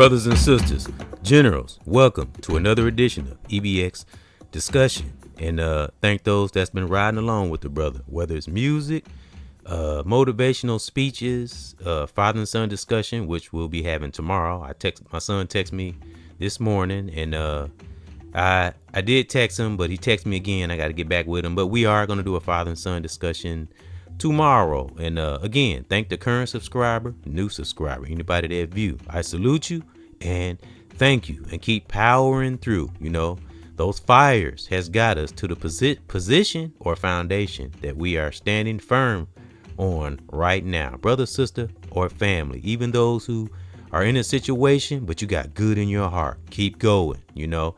Brothers and sisters, generals, welcome to another edition of EBX discussion. And thank those that's been riding along with the brother, whether it's music, motivational speeches, father and son discussion, which we'll be having tomorrow. My son texted me this morning, and I did text him, but he texted me again. I got to get back with him. But we are going to do a father and son discussion tomorrow. And again, thank the current subscriber, new subscriber, anybody that view. I salute you and thank you, and keep powering through. You know, those fires has got us to the position or foundation that we are standing firm on right now, brother, sister, or family. Even those who are in a situation, but you got good in your heart, keep going. You know,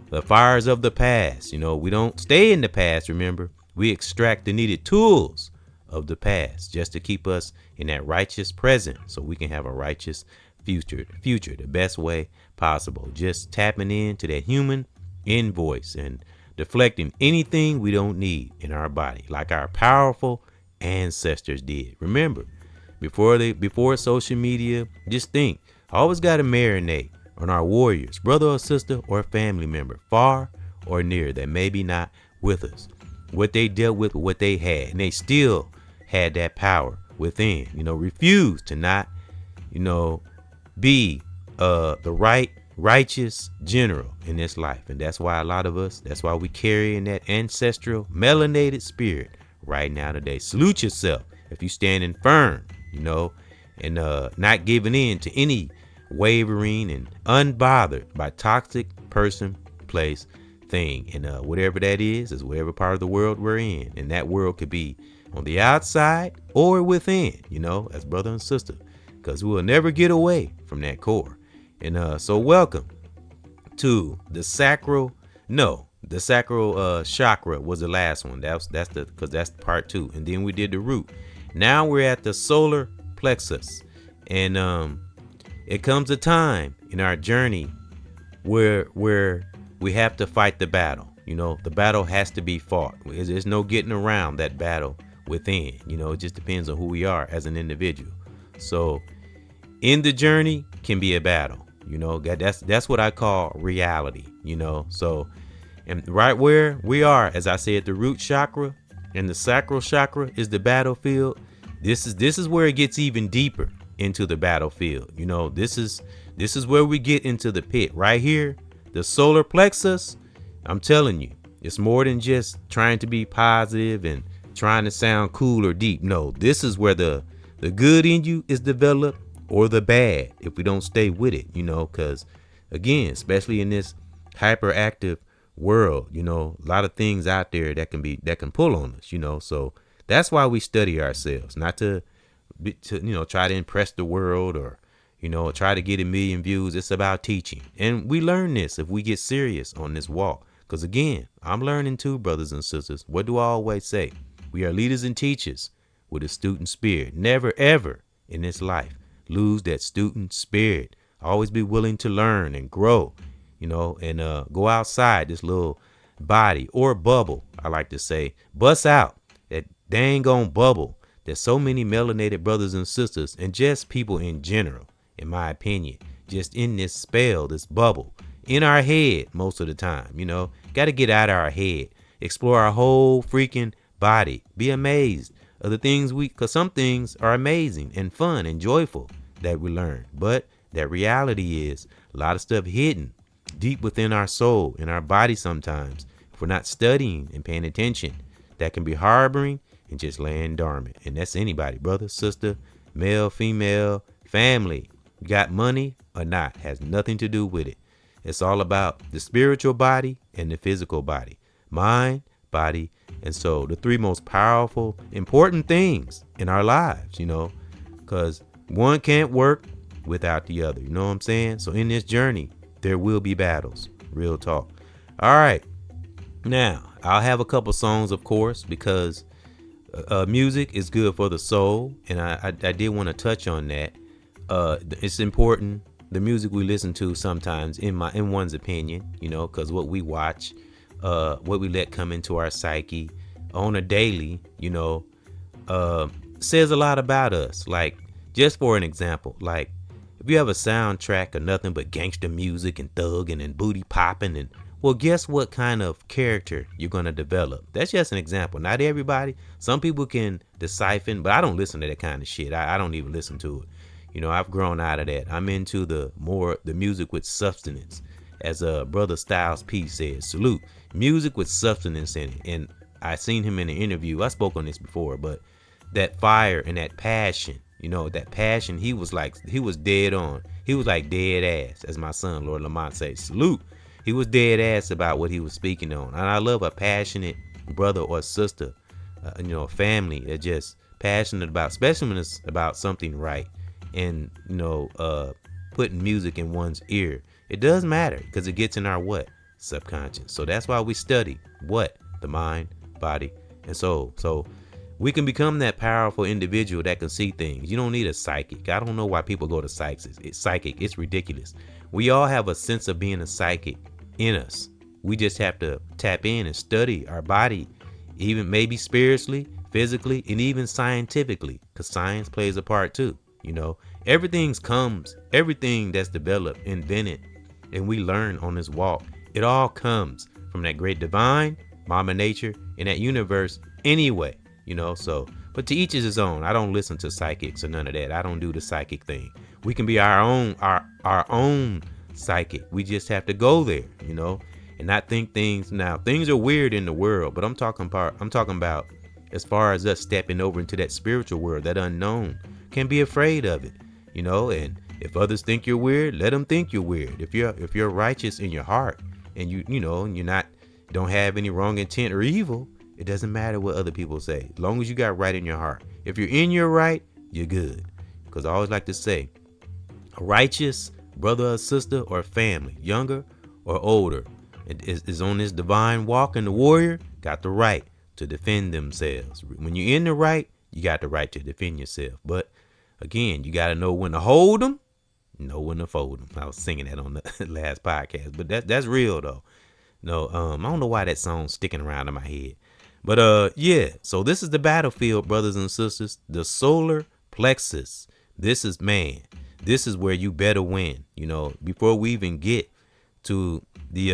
the fires of the past, you know, we don't stay in the past. Remember, we extract the needed tools of the past just to keep us in that righteous present, so we can have a righteous future the best way possible. Just tapping into that human invoice and deflecting anything we don't need in our body, like our powerful ancestors did. Remember, before social media, just think, always got to marinate on our warriors, brother or sister or family member, far or near, that maybe not with us, what they dealt with, what they had, and they still had that power within. You know, refuse to not, you know, be the righteous general in this life. And that's why a lot of us, that's why we carry in that ancestral melanated spirit right now today. Salute yourself if you standing firm, you know, and not giving in to any wavering and unbothered by toxic person, place, thing. And whatever that is whatever part of the world we're in. And that world could be on the outside or within, you know, as brother and sister, because we will never get away from that core. And so welcome to the sacral chakra was the last one. That's part 2. And then we did the root. Now we're at the solar plexus. And it comes a time in our journey where we have to fight the battle. You know, the battle has to be fought. There's no getting around that battle within. You know, it just depends on who we are as an individual. So in the journey can be a battle. You know, that's what I call reality. You know, so and right where we are, as I said, the root chakra and the sacral chakra is the battlefield. This is where it gets even deeper into the battlefield. You know, this is where we get into the pit right here. The solar plexus, I'm telling you, it's more than just trying to be positive and trying to sound cool or deep. No, this is where the good in you is developed, or the bad if we don't stay with it, you know, because again, especially in this hyperactive world, you know, a lot of things out there that can pull on us, you know. So that's why we study ourselves, not to you know, try to impress the world or, you know, try to get 1 million views. It's about teaching. And we learn this if we get serious on this walk. Because again, I'm learning too, brothers and sisters. What do I always say? We are leaders and teachers with a student spirit. Never, ever in this life lose that student spirit. Always be willing to learn and grow, you know, and go outside this little body or bubble. I like to say, bust out that dang on bubble. There's so many melanated brothers and sisters, and just people in general, in my opinion, just in this spell, this bubble in our head most of the time. You know, got to get out of our head, explore our whole freaking body, be amazed of the things because some things are amazing and fun and joyful that we learn. But that reality is a lot of stuff hidden deep within our soul, in our body sometimes, if we're not studying and paying attention, that can be harboring and just laying dormant. And that's anybody, brother, sister, male, female, family, got money or not, has nothing to do with it. It's all about the spiritual body and the physical body, mind, body, and soul, the 3 most powerful, important things in our lives, you know, because one can't work without the other. You know what I'm saying? So in this journey, there will be battles. Real talk. All right. Now, I'll have a couple songs, of course, because music is good for the soul. And I did want to touch on that. It's important, the music we listen to sometimes, in one's opinion, you know, because what we watch, what we let come into our psyche on a daily, you know, says a lot about us. Like, just for an example, like if you have a soundtrack of nothing but gangster music and thugging and booty popping, and well, guess what kind of character you're going to develop? That's just an example. Not everybody. Some people can decipher, but I don't listen to that kind of shit. I don't even listen to it. You know, I've grown out of that. I'm into the music with substance. As Brother Styles P said, salute. Music with substance in it. And I seen him in an interview. I spoke on this before, but that fire and that passion, you know, that passion, he was dead on. He was like dead ass, as my son, Lord Lamont, says, salute. He was dead ass about what he was speaking on. And I love a passionate brother or sister, you know, family that just passionate about, especially when it's about something right. And, you know, putting music in one's ear. It does matter because it gets in our what? Subconscious. So that's why we study what? The mind, body, and soul. So we can become that powerful individual that can see things. You don't need a psychic. I don't know why people go to psychic. It's ridiculous. We all have a sense of being a psychic in us. We just have to tap in and study our body, even maybe spiritually, physically, and even scientifically, because science plays a part too. You know, everything that's developed, invented, and we learn on this walk, it all comes from that great divine, Mama Nature, in that universe anyway, you know. So, but to each is his own. I don't listen to psychics or none of that. I don't do the psychic thing. We can be our own psychic. We just have to go there, you know, and not think things. Now, things are weird in the world, but I'm talking about as far as us stepping over into that spiritual world, that unknown. Can be afraid of it, you know. And if others think you're weird, let them think you're weird. If you're righteous in your heart, and you know, and don't have any wrong intent or evil, it doesn't matter what other people say, as long as you got right in your heart. If you're in your right, you're good. Because I always like to say, a righteous brother or sister or family, younger or older, is on this divine walk, and the warrior got the right to defend themselves. When you're in the right, you got the right to defend yourself. But again, you got to know when to hold them, know when to fold them. I was singing that on the last podcast, but that's real though. No, I don't know why that song's sticking around in my head, but yeah. So this is the battlefield, brothers and sisters. The solar plexus. This is where you better win. You know, before we even get to the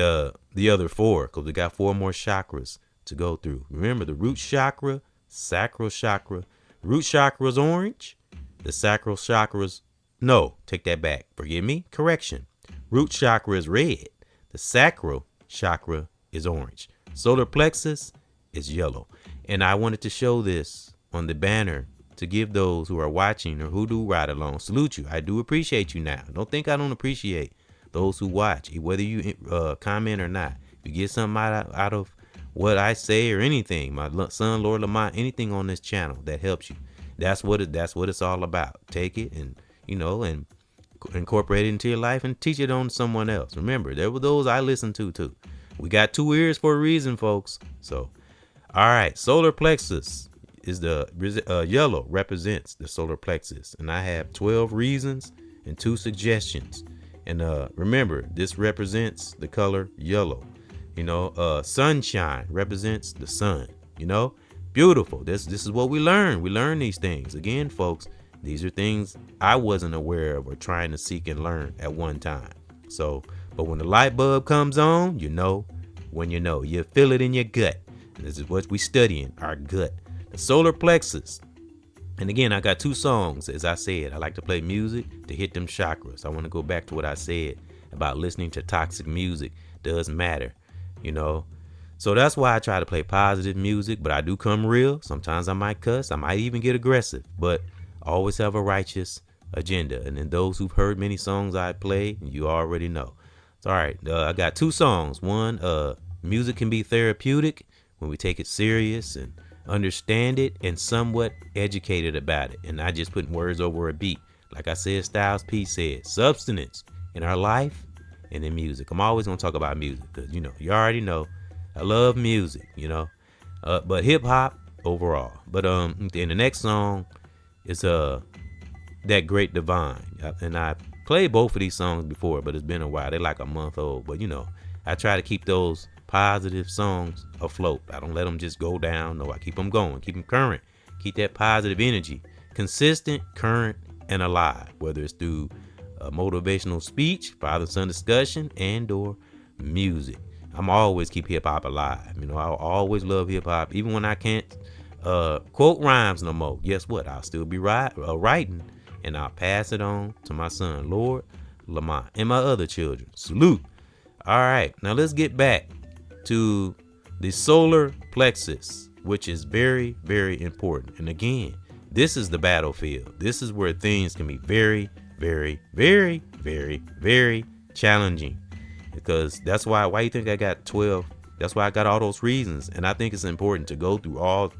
other four, because we got 4 more chakras to go through. Remember the root chakra, sacral chakra. Root chakra's orange. The sacral chakra's, no, take that back. Forgive me. Correction. Root chakra is red. The sacral chakra is orange. Solar plexus is yellow. And I wanted to show this on the banner to give those who are watching or who do ride along, salute you. I do appreciate you now. Don't think I don't appreciate those who watch, whether you comment or not. If you get something out of what I say or anything, my son, Lord Lamont, anything on this channel that helps you, that's what it's all about. Take it and, you know, and incorporate it into your life and teach it on someone else. Remember, there were those I listened to too. We got 2 ears for a reason, folks. So, all right, solar plexus is the yellow represents the solar plexus, and I have 12 reasons and 2 suggestions. And remember, this represents the color yellow. You know, sunshine represents the sun. You know, beautiful. This is what we learn. We learn these things. Again, folks, these are things I wasn't aware of or trying to seek and learn at one time. So, but when the light bulb comes on, you know, when you know, you feel it in your gut. And this is what we studying, our gut. The solar plexus. And again, I got 2 songs. As I said, I like to play music to hit them chakras. I want to go back to what I said about listening to toxic music. Does matter, you know. So that's why I try to play positive music, but I do come real. Sometimes I might cuss. I might even get aggressive, but I always have a righteous agenda. And then those who've heard many songs I play, you already know. So, all right, I got 2 songs. One, music can be therapeutic when we take it serious and understand it and somewhat educated about it, and not just putting words over a beat. Like I said, Styles P said, substance in our life and in music. I'm always gonna talk about music because, you know, you already know I love music, you know, but hip hop overall. But and the next song is That Great Divine, and I played both of these songs before, but it's been a while. They're like a month old, but you know, I try to keep those positive songs afloat. I don't let them just go down. No, I keep them going, keep them current, keep that positive energy consistent, current, and alive, whether it's through a motivational speech, father-son discussion, and/or music. I'm always keep hip hop alive. You know, I'll always love hip hop, even when I can't quote rhymes no more. Guess what? I'll still be writing, and I'll pass it on to my son, Lord Lamont, and my other children. Salute. All right, now let's get back to the solar plexus, which is very, very important. And again, this is the battlefield. This is where things can be very, very, very, very, very challenging. Because that's why you think I got 12? That's why I got all those reasons. And I think it's important to go through all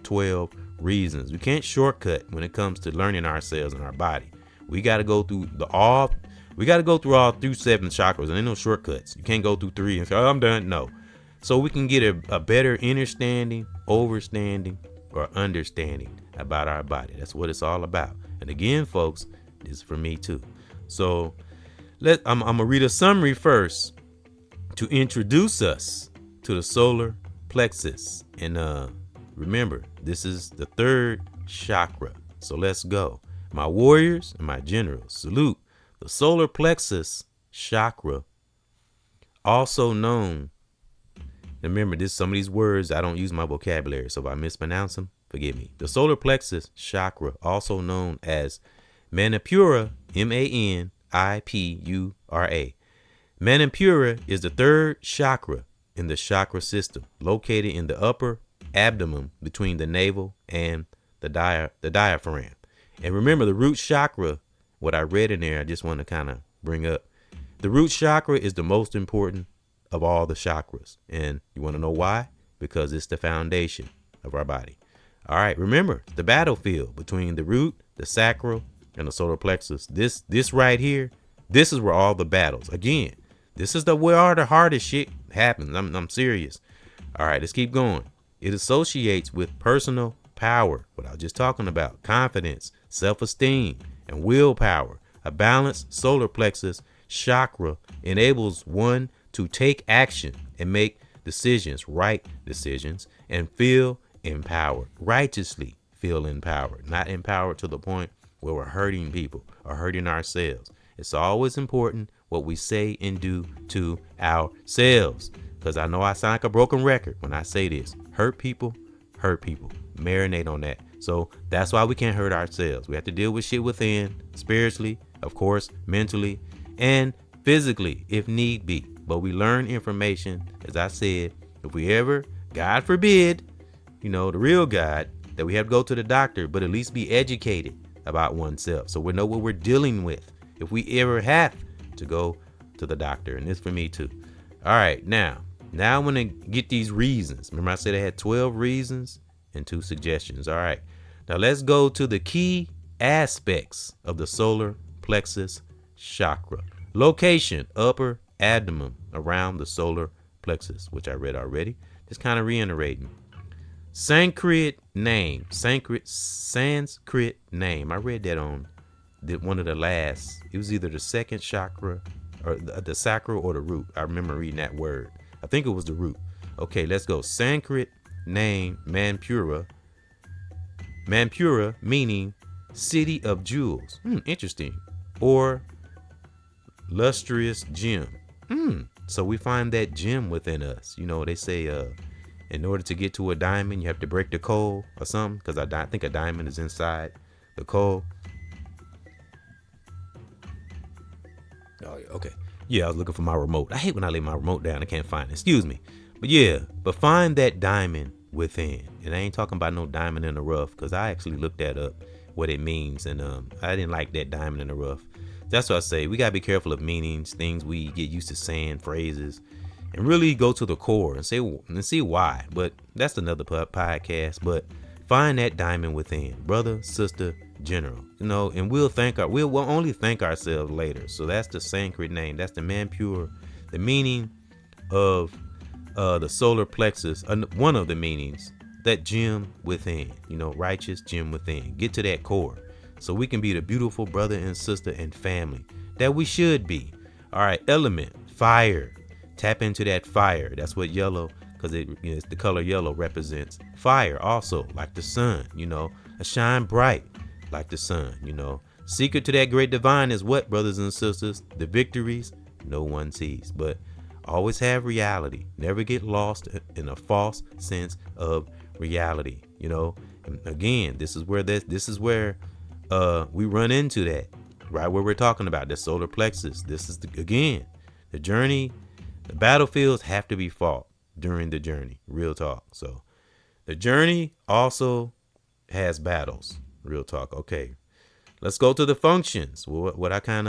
12 reasons. We can't shortcut when it comes to learning ourselves and our body. We got to go through all 7 chakras, and ain't no shortcuts. You can't go through 3 and say, oh, I'm done. No. So we can get a better understanding, overstanding, or understanding about our body. That's what it's all about. And again, folks, this is for me too. So I'm gonna read a summary first to introduce us to the solar plexus. And remember, this is the 3rd chakra. So let's go. My warriors and my generals, salute. The solar plexus chakra, also known, remember, some of these words I don't use my vocabulary, so if I mispronounce them, forgive me. The solar plexus chakra, also known as Manipura, Manipura. Manipura is the 3rd chakra in the chakra system, located in the upper abdomen between the navel and the diaphragm. And remember, the root chakra, what I read in there, I just want to kind of bring up. The root chakra is the most important of all the chakras. And you want to know why? Because it's the foundation of our body. All right, remember the battlefield between the root, the sacral, and the solar plexus. This right here, this is where all the battles. Again, this is where all the hardest shit happens. I'm serious. All right, let's keep going. It associates with personal power, what I was just talking about, confidence, self-esteem, and willpower. A balanced solar plexus chakra enables one to take action and make decisions, right decisions, and feel empowered, righteously feel empowered, not empowered to the point where we're hurting people or hurting ourselves. It's always important what we say and do to ourselves, because I know I sound like a broken record when I say this. Hurt people, marinate on that. So that's why we can't hurt ourselves. We have to deal with shit within, spiritually, of course, mentally, and physically if need be. But we learn information, as I said, if we ever, God forbid, the real God, that we have to go to the doctor, but at least be educated about oneself so we know what we're dealing with if we ever have to go to the doctor. And this for me too. All right, now I want to get these reasons. Remember I said I had 12 reasons and 2 suggestions. All right, now let's go to the key aspects of the solar plexus chakra. Location, upper abdomen around the solar plexus, which I read already. Just kind of reiterating. Sanskrit name. I read that on one of the last. It was either the 2nd chakra or the sacral or the root. I remember reading that word. I think it was the root. Okay, let's go. Sanskrit name Manipura. Manipura meaning city of jewels. Interesting. Or lustrous gem. So we find that gem within us. They say in order to get to a diamond, you have to break the coal or something, because I think a diamond is inside the coal. Oh, yeah, okay. Yeah, I was looking for my remote. I hate when I lay my remote down. I can't find it. Excuse me. But find that diamond within. And I ain't talking about no diamond in the rough, because I actually looked that up, what it means. And I didn't like that diamond in the rough. That's what I say. We got to be careful of meanings, things we get used to saying, phrases, and really go to the core and see why. But that's another podcast. But find that diamond within, brother, sister, general, and we'll only thank ourselves later. So that's the Sanskrit name. That's the Manipura. The meaning of the solar plexus, one of the meanings, that gem within, righteous gem within. Get to that core so we can be the beautiful brother and sister and family that we should be. All right, element, fire. Tap into that fire. That's what yellow, because it's the color yellow represents fire also, like the sun, a shine bright like the sun, Secret to that great divine is what, brothers and sisters? The victories no one sees. But always have reality. Never get lost in a false sense of reality. And again, this is where we run into that. Right where we're talking about the solar plexus. This is again the journey. The battlefields have to be fought during the journey. Real talk. So the journey also has battles. Real talk. Okay. Let's go to the functions. What I kind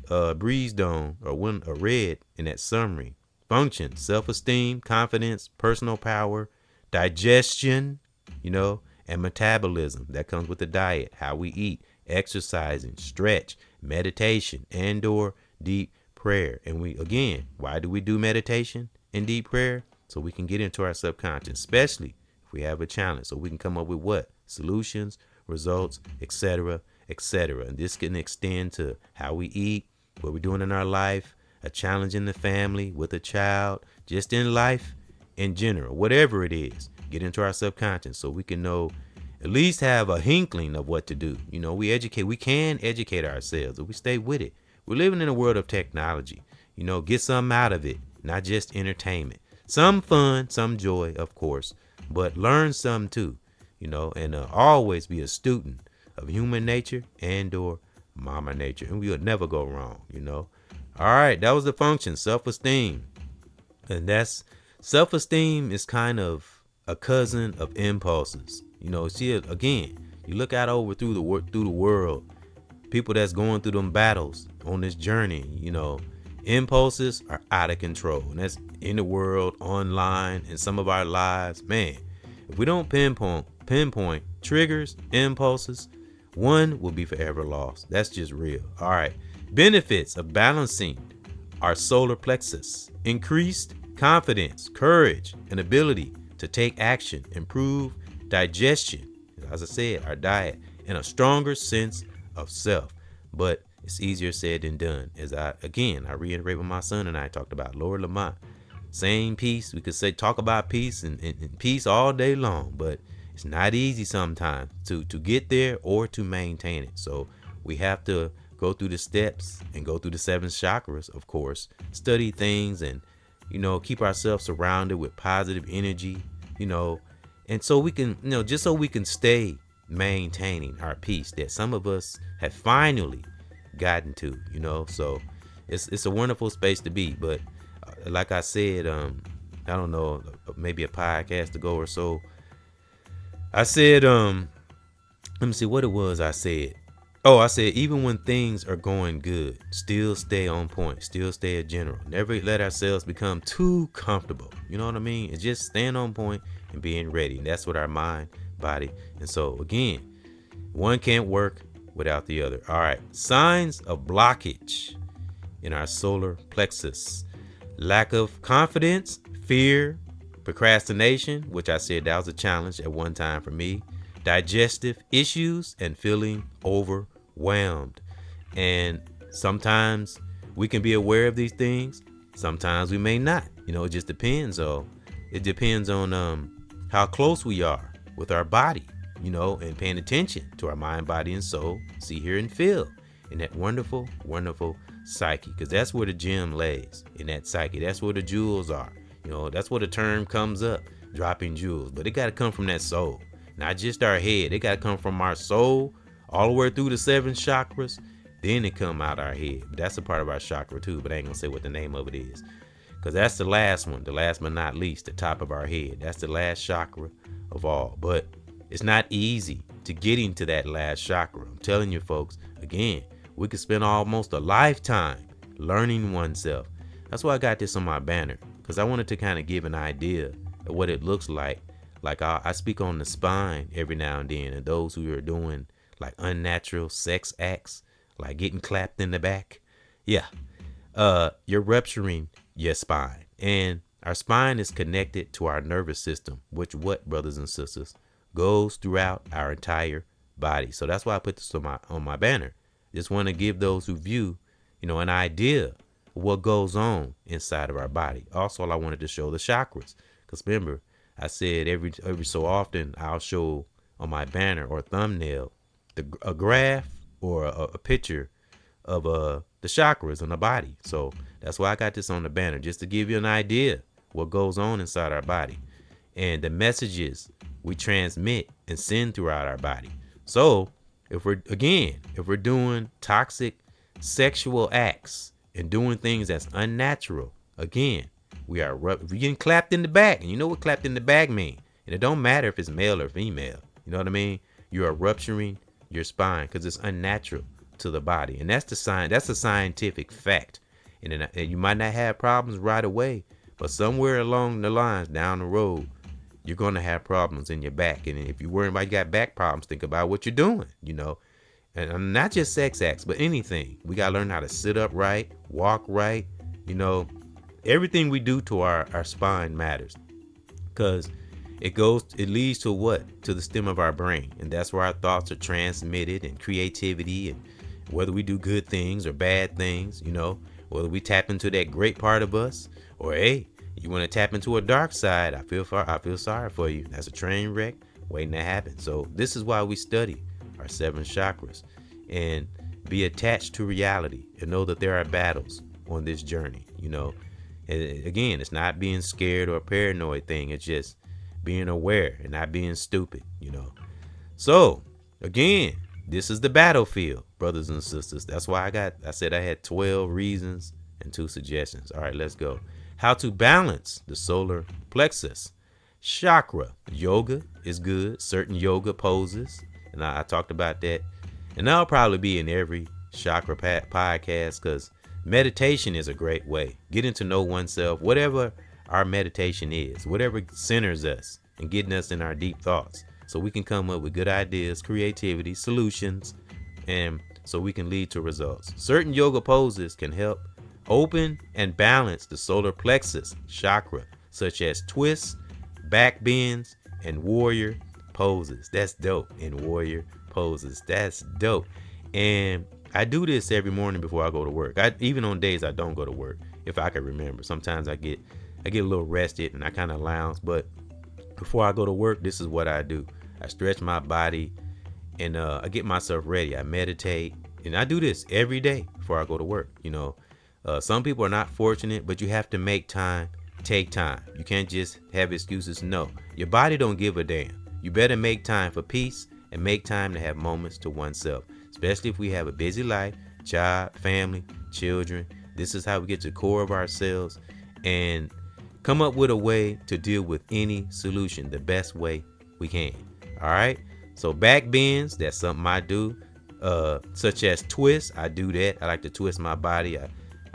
of breezed on or read in that summary. Functions: self-esteem, confidence, personal power, digestion, and metabolism. That comes with the diet, how we eat, exercising, stretch, meditation, and/or deep prayer. And why do we do meditation and deep prayer? So we can get into our subconscious, especially if we have a challenge, so we can come up with what? Solutions, results, etc., etc. And this can extend to how we eat, what we're doing in our life, a challenge in the family, with a child, just in life in general, whatever it is. Get into our subconscious so we can know, at least have a inkling of what to do. We can educate ourselves if we stay with it. We're living in a world of technology. Get something out of it, not just entertainment. Some fun, some joy, of course, but learn some too, and always be a student of human nature and/or mama nature, and we will never go wrong. All right, that was the function, self-esteem. And that's self-esteem is kind of a cousin of impulses. See, again, you look out over through the world, people that's going through them battles on this journey, impulses are out of control. And that's in the world, online, in some of our lives. Man, if we don't pinpoint triggers, impulses, one will be forever lost. That's just real. All right. Benefits of balancing our solar plexus: increased confidence, courage, and ability to take action, improve digestion, as I said, our diet, and a stronger sense of self. But it's easier said than done. As I reiterate what my son and I talked about, Lord Lamont, saying peace. We could talk about peace and peace all day long, but it's not easy sometimes to get there or to maintain it. So we have to go through the steps and go through the 7 chakras, of course, study things and, keep ourselves surrounded with positive energy, and so we can, just so we can stay maintaining our peace that some of us have finally gotten to, so it's a wonderful space to be. But like I said, I don't know, maybe a podcast ago or so, I said, let me see what it was I said. Oh, I said, even when things are going good, still stay on point, still stay a general. Never let ourselves become too comfortable. You know what I mean? It's just staying on point and being ready. And that's what our mind, body. And so, again, one can't work without the other. All right. Signs of blockage in our solar plexus: lack of confidence, fear, procrastination, which I said that was a challenge at one time for me, digestive issues, and feeling overwhelmed. And sometimes we can be aware of these things, sometimes we may not. It just depends. It depends on how close we are with our body, and paying attention to our mind, body, and soul, see, hear, and feel in that wonderful, wonderful psyche, because that's where the gem lays, in that psyche. That's where the jewels are. That's where the term comes up, dropping jewels. But it got to come from that soul, not just our head. It got to come from our soul all the way through the 7 chakras. Then it come out our head. But that's a part of our chakra too. But I ain't going to say what the name of it is, because that's the last one, the last but not least, the top of our head. That's the last chakra of all. But it's not easy to get into that last chakra. I'm telling you, folks, again, we could spend almost a lifetime learning oneself. That's why I got this on my banner, because I wanted to kind of give an idea of what it looks like. Like I speak on the spine every now and then, and those who are doing like unnatural sex acts, like getting clapped in the back. Yeah, you're rupturing your spine. And our spine is connected to our nervous system, which, what, brothers and sisters, goes throughout our entire body. So that's why I put this on my banner. Just want to give those who view, an idea of what goes on inside of our body. Also, I wanted to show the chakras, because remember, I said every so often I'll show on my banner or thumbnail a graph or a picture of the chakras in the body. So that's why I got this on the banner, just to give you an idea what goes on inside our body and the messages we transmit and send throughout our body. So if we're doing toxic sexual acts and doing things that's unnatural, again, if we're getting clapped in the back, and you know what clapped in the back mean, and it don't matter if it's male or female, you know what I mean? You are rupturing your spine because it's unnatural to the body, and that's a scientific fact. And you might not have problems right away, but somewhere along the lines down the road, you're going to have problems in your back. And if you're worried about you got back problems, think about what you're doing, and not just sex acts, but anything. We got to learn how to sit up right, walk right. Everything we do to our spine matters, because it leads to what? To the stem of our brain. And that's where our thoughts are transmitted, and creativity, and whether we do good things or bad things, whether we tap into that great part of us, or hey, you want to tap into a dark side, I feel sorry for you. That's a train wreck waiting to happen. So this is why we study our 7 chakras and be attached to reality and know that there are battles on this journey. And again, it's not being scared or a paranoid thing. It's just being aware and not being stupid. So again, this is the battlefield, brothers and sisters. That's why I said I had 12 reasons and 2 suggestions. All right, let's go. How to balance the solar plexus chakra. Yoga is good. Certain yoga poses, and I talked about that. And that'll probably be in every chakra podcast, because meditation is a great way. Getting to know oneself, whatever our meditation is, whatever centers us and getting us in our deep thoughts, so we can come up with good ideas, creativity, solutions, and so we can lead to results. Certain yoga poses can help open and balance the solar plexus chakra, such as twists, back bends, and warrior poses. That's dope. And warrior poses. That's dope. And I do this every morning before I go to work. Even on days I don't go to work, if I can remember. Sometimes I get a little rested and I kind of lounge, but before I go to work, this is what I do. I stretch my body and I get myself ready. I meditate, and I do this every day before I go to work. Some people are not fortunate, but you have to make time, take time. You can't just have excuses. No, your body don't give a damn. You better make time for peace and make time to have moments to oneself, especially if we have a busy life, job, family, children. This is how we get to the core of ourselves and come up with a way to deal with any solution the best way we can. All right. So back bends, that's something I do. Such as twists, I do that. I like to twist my body.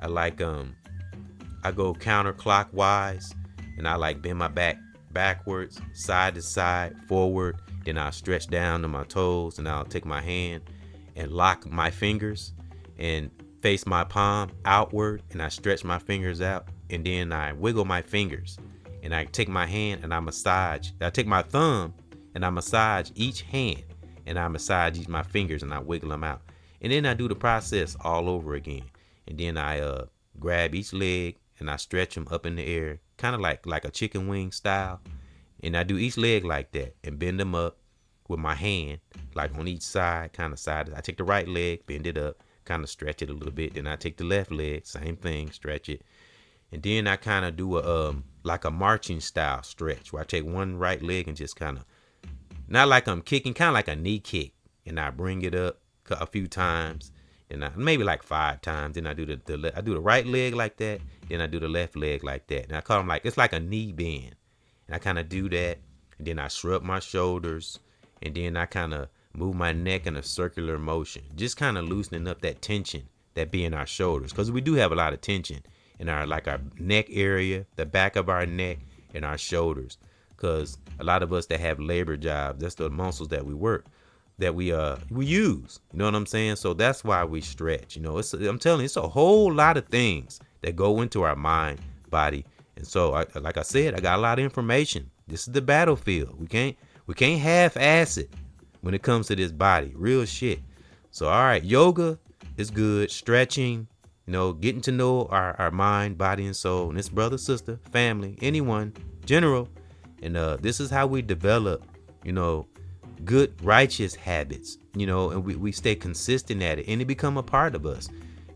I like I go counterclockwise, and I like bend my back backwards, side to side, forward. Then I'll stretch down to my toes, and I'll take my hand and lock my fingers and face my palm outward, and I stretch my fingers out, and then I wiggle my fingers, and I take my hand and I take my thumb and I massage each hand, and I massage my fingers and I wiggle them out. And then I do the process all over again. And then I grab each leg and I stretch them up in the air, kind of like a chicken wing style. And I do each leg like that and bend them up with my hand, like on each side, kind of side. I take the right leg, bend it up, kind of stretch it a little bit. Then I take the left leg, same thing, stretch it. And then I kind of do like a marching style stretch, where I take one right leg and just kind of, not like I'm kicking, kind of like a knee kick. And I bring it up a few times, and maybe like 5 times. Then I do the right leg like that. Then I do the left leg like that. And I call them it's like a knee bend. And I kind of do that. And then I shrug my shoulders. And then I kind of move my neck in a circular motion, just kind of loosening up that tension that be in our shoulders. Because we do have a lot of tension in our neck area, the back of our neck, and our shoulders. Because a lot of us that have labor jobs, that's the muscles that we work, that we use. You know what I'm saying? So that's why we stretch. I'm telling you, it's a whole lot of things that go into our mind, body. And so, like I said, I got a lot of information. This is the battlefield. We can't half-ass it when it comes to this body. Real shit. So, all right, yoga is good. Stretching, getting to know our mind, body, and soul. And it's brother, sister, family, anyone, general. And this is how we develop, good, righteous habits, and we stay consistent at it, and it become a part of us.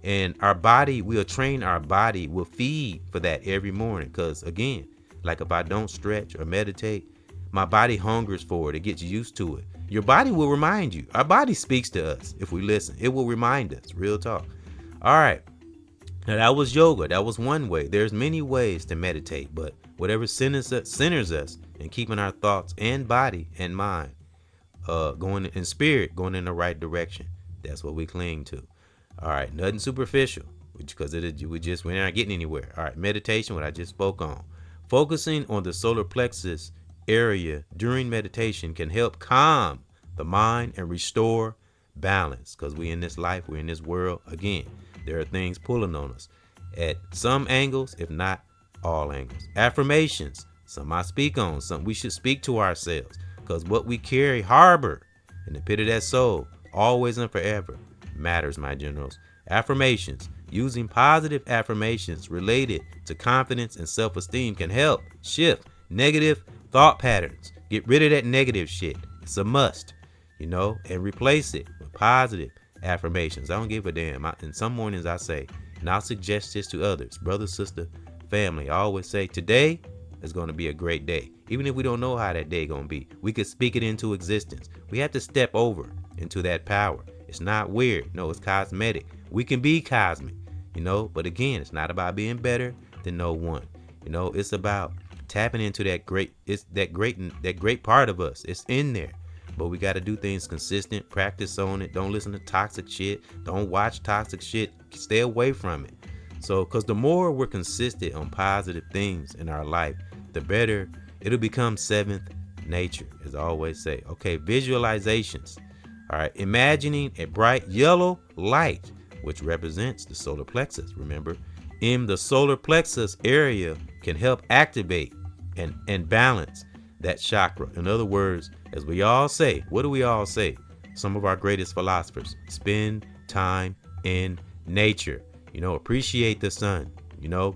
And our body, we'll train our body, will feed for that every morning. Because again, like if I don't stretch or meditate, my body hungers for it. It gets used to it. Your body will remind you. Our body speaks to us if we listen. It will remind us. Real talk. All right. Now that was yoga. That was one way. There's many ways to meditate, but whatever centers us and keeping our thoughts and body and mind going in spirit, going in the right direction. That's what we cling to. All right, nothing superficial, because we're not getting anywhere. All right, meditation, what I just spoke on. Focusing on the solar plexus area during meditation can help calm the mind and restore balance, because we in this life, we're in this world. Again, there are things pulling on us at some angles, if not all angles. Affirmations, some I speak on, some we should speak to ourselves, because what we carry harbor in the pit of that soul, always and forever, matters, my generals. Affirmations, using positive affirmations related to confidence and self-esteem can help shift negative thought patterns. Get rid of that negative shit. It's a must, and replace it with positive affirmations. I don't give a damn. In some mornings I say, and I'll suggest this to others, brother, sister, family. I always say, today is going to be a great day. Even if we don't know how that day going to be, we could speak it into existence. We have to step over into that power. It's not weird. No, it's cosmetic. We can be cosmic, but again, it's not about being better than no one. It's about tapping into that great part of us. It's in there. But we got to do things consistent, practice on it. Don't listen to toxic shit. Don't watch toxic shit. Stay away from it. So, because the more we're consistent on positive things in our life, the better it'll become seventh nature, as I always say. Okay, visualizations. All right, imagining a bright yellow light, which represents the solar plexus. Remember, in the solar plexus area can help activate and balance that chakra. In other words, as we all say, what do we all say? Some of our greatest philosophers: spend time in nature. Appreciate the sun.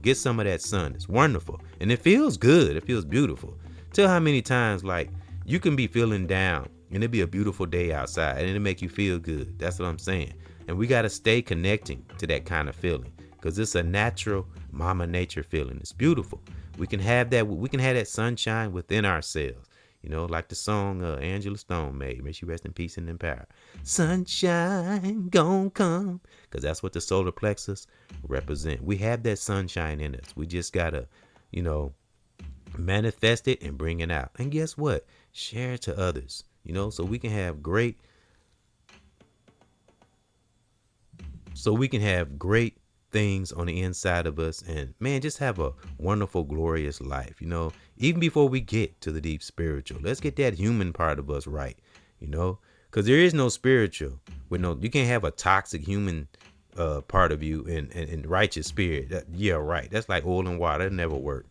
Get some of that sun. It's wonderful. And it feels good. It feels beautiful. Tell how many times, like, you can be feeling down and it'll be a beautiful day outside and it'll make you feel good. That's what I'm saying. And we got to stay connecting to that kind of feeling, because it's a natural mama nature feeling. It's beautiful. We can have that. We can have that sunshine within ourselves. Like the song Angela Stone made. May she rest in peace and in power. Sunshine gon' come. Because that's what the solar plexus represent. We have that sunshine in us. We just got to, manifest it and bring it out. And guess what? Share it to others, so we can have great things on the inside of us, and man, just have a wonderful, glorious life. Even before we get to the deep spiritual, let's get that human part of us right, because there is no spiritual with you can't have a toxic human part of you and righteous spirit. Right. That's like oil and water. It'll never work.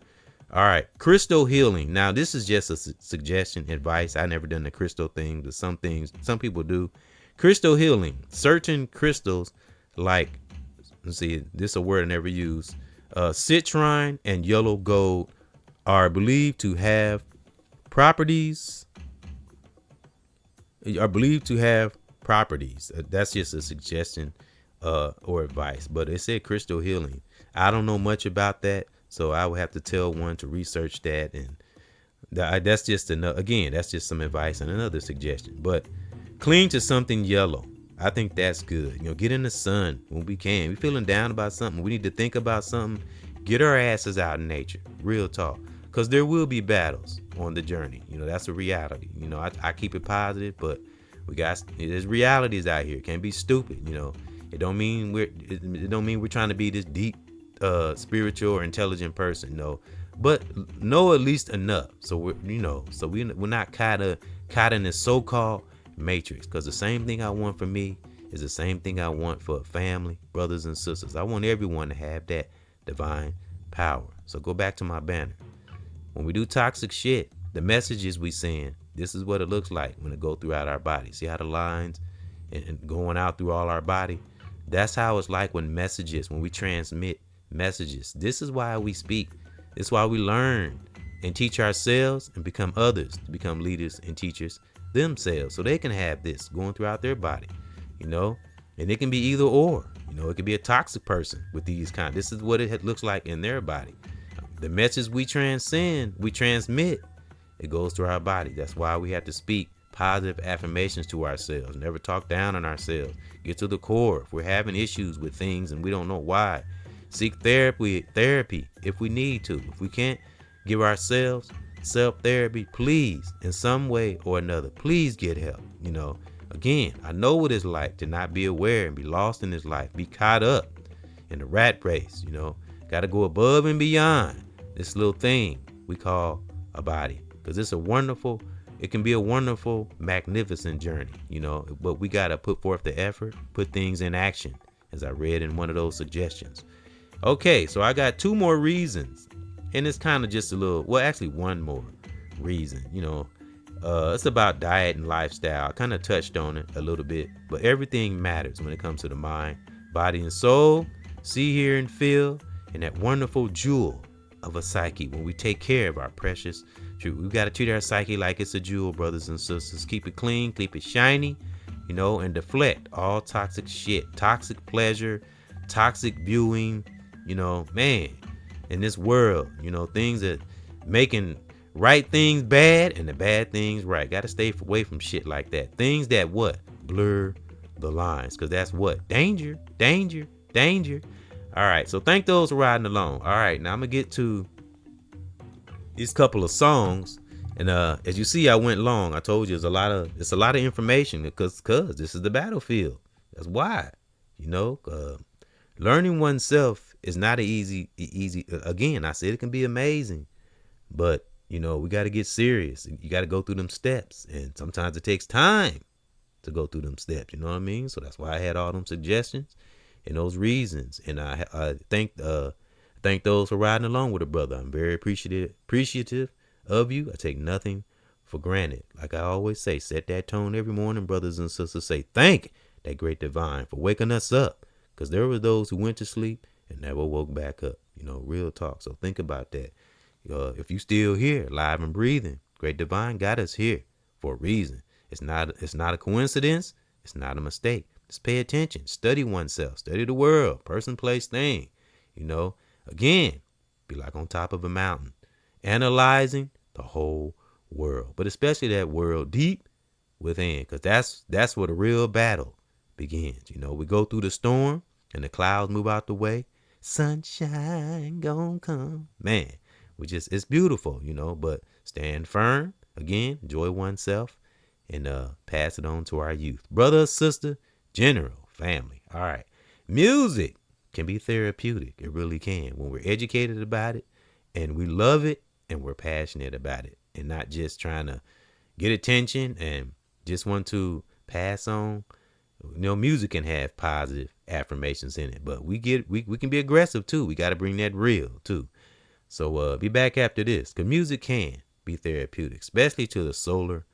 All right. Crystal healing. Now, this is just a suggestion, advice. I never done the crystal thing, but some people do. Crystal healing. Certain crystals, like, let's see, this is a word I never use. Citrine and yellow gold are believed to have properties. That's just a suggestion or advice, but it said crystal healing. I don't know much about that, so I would have to tell one to research that. And that's just that's just some advice and another suggestion. But cling to something yellow. I think that's good. Get in the sun when we can. We feeling down about something. We need to think about something. Get our asses out in nature. Real talk. Because there will be battles on the journey. That's a reality. I keep it positive, but there's realities out here. Can't be stupid. It don't mean we're trying to be this deep, spiritual or intelligent person. No, but know at least enough. So we're not caught in this so-called matrix, because the same thing I want for me is the same thing I want for family, brothers and sisters. I want everyone to have that divine power. So go back to my banner. When we do toxic shit, the messages we send, this is what it looks like when it go throughout our body. See how the lines and going out through all our body? That's how it's like when we transmit messages. This is why we speak. This is why we learn and teach ourselves and become others to become leaders and teachers themselves so they can have this going throughout their body, you know. And it can be either or, you know. It could be a toxic person with these kind. This is what it looks like in their body. The message we transmit, it goes through our body. That's why we have to speak positive affirmations to ourselves. Never talk down on ourselves. Get to the core. If we're having issues with things and we don't know why, seek therapy if we need to. If we can't give ourselves self-therapy, please, in some way or another, please get help. You know, again, I know what it's like to not be aware and be lost in this life, be caught up in the rat race. You know, got to go above and beyond this little thing we call a body, because it can be a wonderful, magnificent journey, you know. But we got to put forth the effort, put things in action, as I read in one of those suggestions. Okay, so I got 2 more reasons, and it's kind of just a little, well, actually one more reason, you know. It's about diet and lifestyle. I kind of touched on it a little bit, but everything matters when it comes to the mind, body, and soul. See, hear, and feel, and that wonderful jewel of a psyche. When we take care of our precious, we got to treat our psyche like it's a jewel, brothers and sisters. Keep it clean, keep it shiny, you know, and deflect all toxic shit, toxic pleasure, toxic viewing, you know, man, in this world, you know, things that making right things bad and the bad things right. Got to stay away from shit like that. Things that what? Blur the lines, because that's what? Danger, danger, danger. All right, so thank those for riding along. All right, now I'm gonna get to these couple of songs, and as you see, I went long. I told you it's a lot of information because this is the battlefield. That's why, you know, learning oneself is not easy. Again, I said it can be amazing, but you know, we got to get serious. You got to go through them steps, and sometimes it takes time to go through them steps. You know what I mean? So that's why I had all them suggestions and those reasons, and I thank those for riding along with a brother. I'm very appreciative of you. I take nothing for granted. Like I always say, set that tone every morning, brothers and sisters. Say thank that great divine for waking us up, because there were those who went to sleep and never woke back up. You know, real talk. So think about that. If you still here, live and breathing, great divine got us here for a reason. It's not a coincidence. It's not a mistake. Just pay attention. Study oneself. Study the world. Person, place, thing. You know, again, be like on top of a mountain, analyzing the whole world, but especially that world deep within, because that's where the real battle begins. You know, we go through the storm and the clouds move out the way. Sunshine gonna come. Man, it's beautiful, you know, but stand firm. Again, enjoy oneself and pass it on to our youth. Brother, sister, general, family. All right. Music can be therapeutic. It really can. When we're educated about it and we love it and we're passionate about it and not just trying to get attention and just want to pass on. You know, music can have positive affirmations in it, but we can be aggressive too. We got to bring that real too. So be back after this, because music can be therapeutic, especially to the solar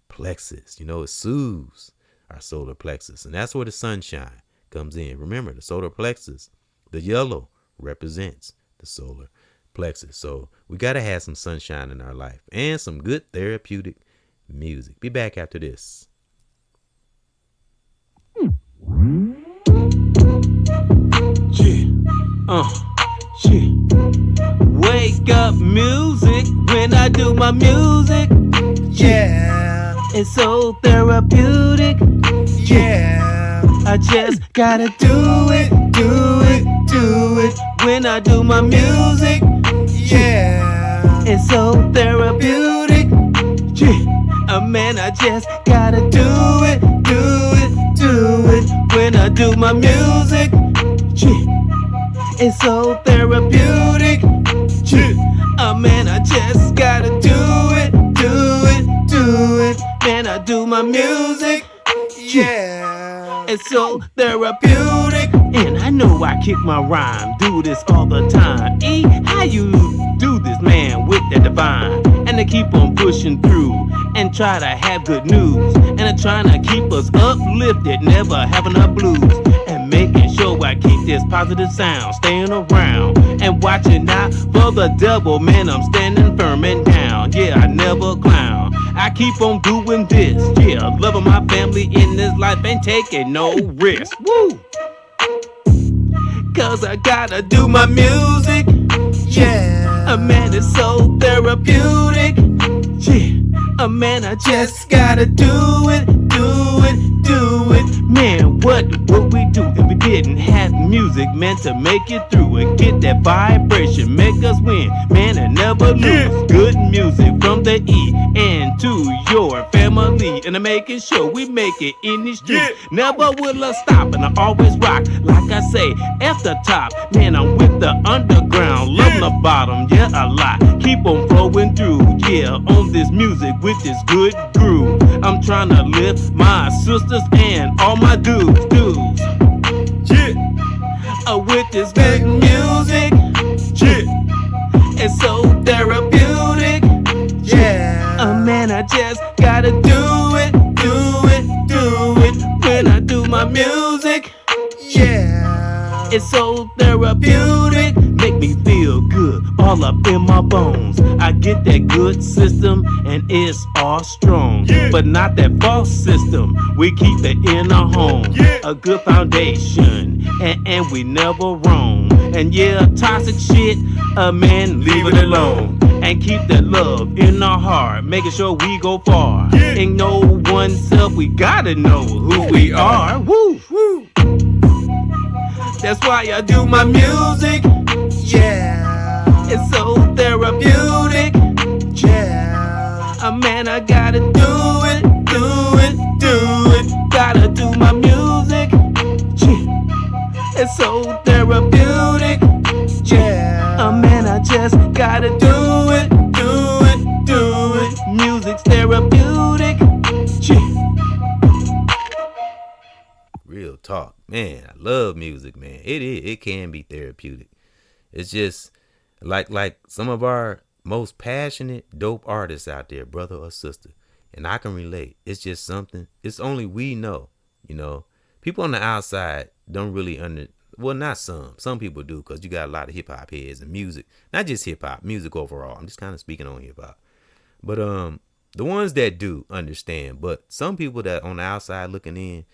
plexus. You know, it soothes our solar plexus, and that's where the sunshine comes in. Remember, the solar plexus, the yellow represents the solar plexus. So we got to have some sunshine in our life and some good therapeutic music. Be back after this. Wake up music when I do my music. Yeah, It's so therapeutic. yeah, I just gotta do it when I do my music. yeah, It's so therapeutic. Man, I just gotta do it when I do my music. It's so therapeutic. Man, I just gotta do it. Man, I do my music. yeah. It's so therapeutic. And I know I kick my rhyme, do this all the time. E, how you do this, man, with that divine? And I keep on pushing through and try to have good news. And I'm trying to keep us uplifted, never having a blues. And making sure I keep this positive sound, staying around and watching out for the devil. Man, I'm standing firm and down. Yeah, I never clown. I keep on doing this. Yeah, loving my family in this life, ain't taking no risk. Woo! Cause I gotta do my music. Yeah. A man is so therapeutic. Yeah, a man, I just gotta do it, do it, do it. Man, what would we do if we didn't have music, man, to make it through and get that vibration, make us win, man, and never lose. Yeah. Good music from the E and to your family, and I'm making sure we make it in the street. Yeah. Never will I stop, and I always rock, like I say, at the top. Man, I'm with the underground, loving the bottom, yeah, a lot. Keep on flowing through, yeah, on this music with this good groove. I'm trying to lift my sisters and all my dudes. Yeah. With this good music, Yeah. it's so therapeutic. Yeah. Man, I just gotta do it, do it, do it. When I do my music, Yeah. it's so therapeutic. Make me feel good all up in my bones. I get that good system and it's all strong. Yeah. But not that false system. We keep it in our home. Yeah. A good foundation and we never wrong. And yeah, toxic shit, man, leave it alone. And keep that love in our heart, making sure we go far. Yeah. Ain't know oneself, we gotta know who we are. Woo! Woo. That's why I do my music. Yeah. It's so therapeutic. Yeah. Man, I gotta do it, do it, do it. Gotta do my music. It's so therapeutic. Yeah. Man, I just gotta do it, do it, do it. Music's therapeutic. Real talk, man. I love music, man. It can be therapeutic. It's just like some of our most passionate, dope artists out there, brother or sister, and I can relate. It's just something. It's only we know. You know, people on the outside don't really well, not some. Some people do, because you got a lot of hip hop heads and music, not just hip hop, music overall. I'm just kind of speaking on hip hop, but the ones that do understand. But some people that on the outside looking in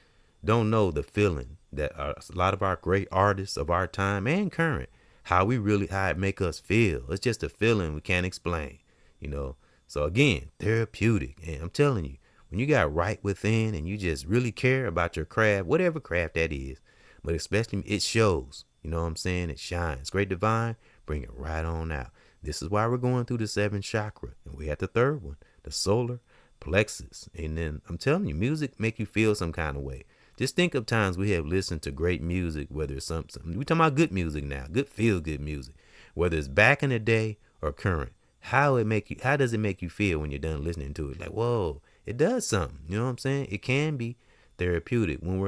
don't know the feeling that a lot of our great artists of our time and current, how it make us feel. It's just a feeling we can't explain, you know. So again, therapeutic. And I'm telling you, when you got right within and you just really care about your craft, whatever craft that is, but especially it shows, you know what I'm saying? It shines. Great Divine, bring it right on out. This is why we're going through the 7th chakra. And we at the 3rd one, the solar plexus. And then I'm telling you, music make you feel some kind of way. Just think of times we have listened to great music, whether it's something, we're talking about good music now, good feel-good music, whether it's back in the day or current. How does it make you feel when you're done listening to it? Like, whoa, it does something. You know what I'm saying? It can be therapeutic when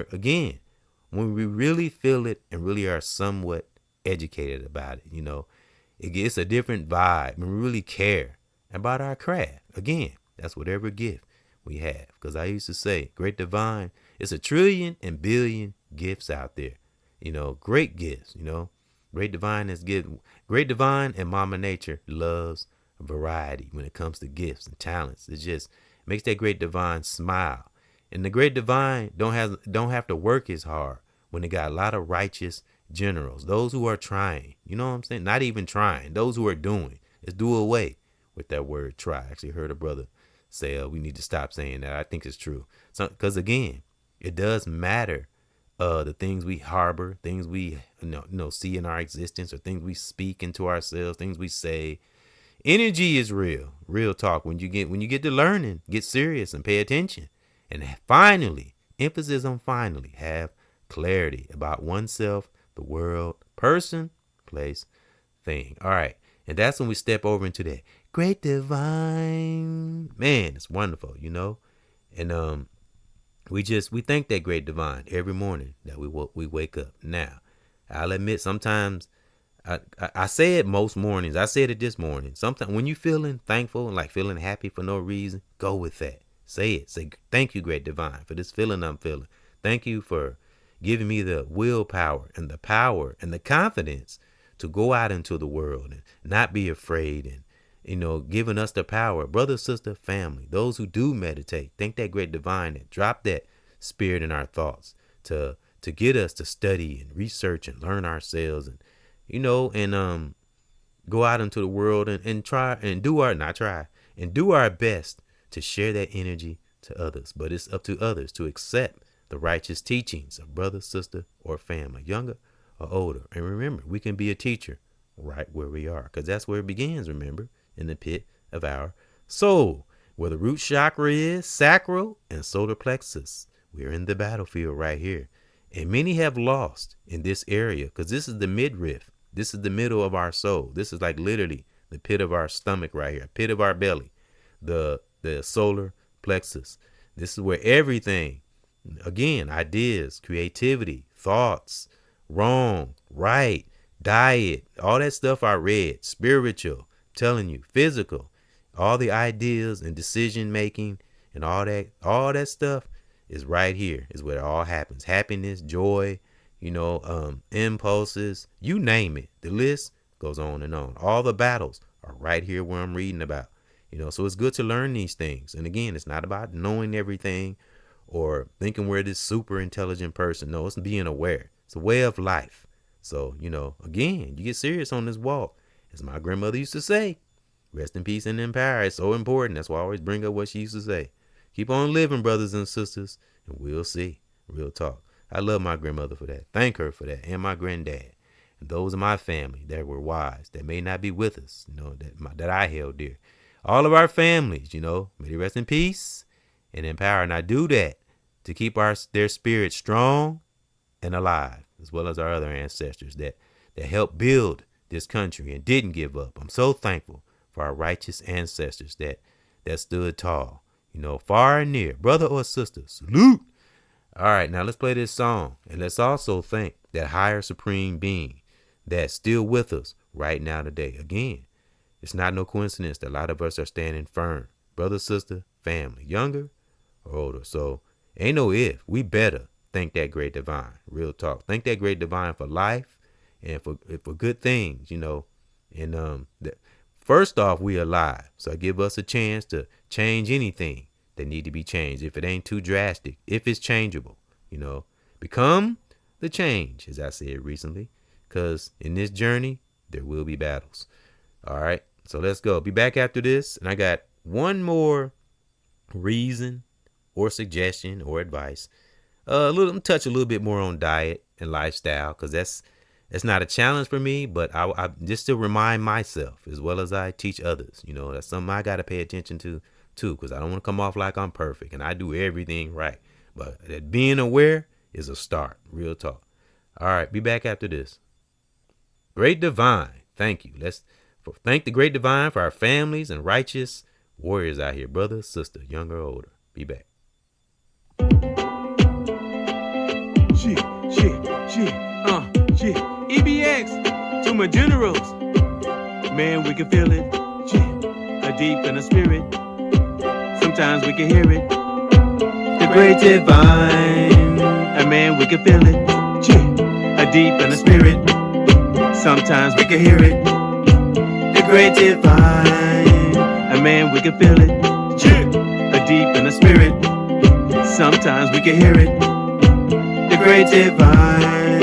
we really feel it and really are somewhat educated about it. You know, it's a different vibe when we really care about our craft. Again, that's whatever gift we have. Because I used to say, Great Divine, it's a trillion and billion gifts out there. You know, great gifts, you know. Great Divine and Mama Nature loves variety when it comes to gifts and talents. It just makes that Great Divine smile. And the Great Divine don't have to work as hard when they got a lot of righteous generals. Those who are trying, you know what I'm saying? Not even trying. Those who are doing. Let's do away with that word try. I actually heard a brother say we need to stop saying that. I think it's true. So, because again, it does matter the things we harbor, things we see in our existence, or things we speak into ourselves, things we say. Energy is real talk. When you get to learning, get serious and pay attention. And finally, emphasis on finally, have clarity about oneself, the world, person, place, thing. All right. And that's when we step over into that Great Divine. Man, it's wonderful, you know. And we thank that Great Divine every morning that we wake up. Now, I'll admit sometimes I say it most mornings. I said it this morning. Sometimes when you feeling thankful and like feeling happy for no reason, go with that. Say it. Say, thank you, Great Divine, for this feeling I'm feeling. Thank you for giving me the willpower and the power and the confidence to go out into the world and not be afraid giving us the power. Brother, sister, family, those who do meditate, thank that great divine that dropped that spirit in our thoughts to get us to study and research and learn ourselves and, go out into the world and try and do our best to share that energy to others. But it's up to others to accept the righteous teachings of brother, sister, or family, younger or older. And remember, we can be a teacher right where we are, because that's where it begins, remember, in the pit of our soul, where the root chakra is, sacral and solar plexus. We're in the battlefield right here. And many have lost in this area, because this is the midriff. This is the middle of our soul. This is like literally the pit of our stomach right here, pit of our belly, the solar plexus. This is where everything, again, ideas, creativity, thoughts, wrong, right, diet, all that stuff I read, spiritual, telling you, physical, all the ideas and decision making and all that stuff is right here, is where it all happens. Happiness, joy, impulses, you name it. The list goes on and on. All the battles are right here where I'm reading about. So it's good to learn these things. And again, it's not about knowing everything or thinking we're this super intelligent person. No, it's being aware. It's a way of life. So, again, you get serious on this walk. As my grandmother used to say, rest in peace and in power. It's so important. That's why I always bring up what she used to say. Keep on living, brothers and sisters, and we'll see. Real talk. I love my grandmother for that. Thank her for that. And my granddad. And those of my family that were wise, that may not be with us, that I held dear. All of our families, may they rest in peace and in power. And I do that to keep their spirits strong and alive, as well as our other ancestors that helped build this country and didn't give up. I'm so thankful for our righteous ancestors that stood tall, far and near. Brother or sister, salute. All right, now let's play this song. And let's also thank that higher supreme being that's still with us right now today. Again, it's not no coincidence that a lot of us are standing firm. Brother, sister, family, younger or older. So ain't no if. We better thank that great divine. Real talk. Thank that great divine for life and for good things, And first off, we alive. So I give us a chance to change anything that need to be changed. If it ain't too drastic, if it's changeable, become the change, as I said recently, because in this journey, there will be battles. All right. So let's go. Be back after this. And I got one more reason or suggestion or advice. Touch a little bit more on diet and lifestyle, because that's not a challenge for me, but I just to remind myself as well as I teach others, that's something I got to pay attention to too, because I don't want to come off like I'm perfect and I do everything right. But that being aware is a start. Real talk. All right. Be back after this. Great divine. Thank you. Let's thank the great divine for our families and righteous warriors out here. Brother, sister, younger or older. Be back. Shit. EBX to my generals. Man, we can feel it. A deep in the spirit. Sometimes we can hear it. The great divine. And man, we can feel it. A deep in the spirit. Sometimes we can hear it. The great divine. And man, we can feel it. A deep in the spirit. Sometimes we can hear it. The great divine.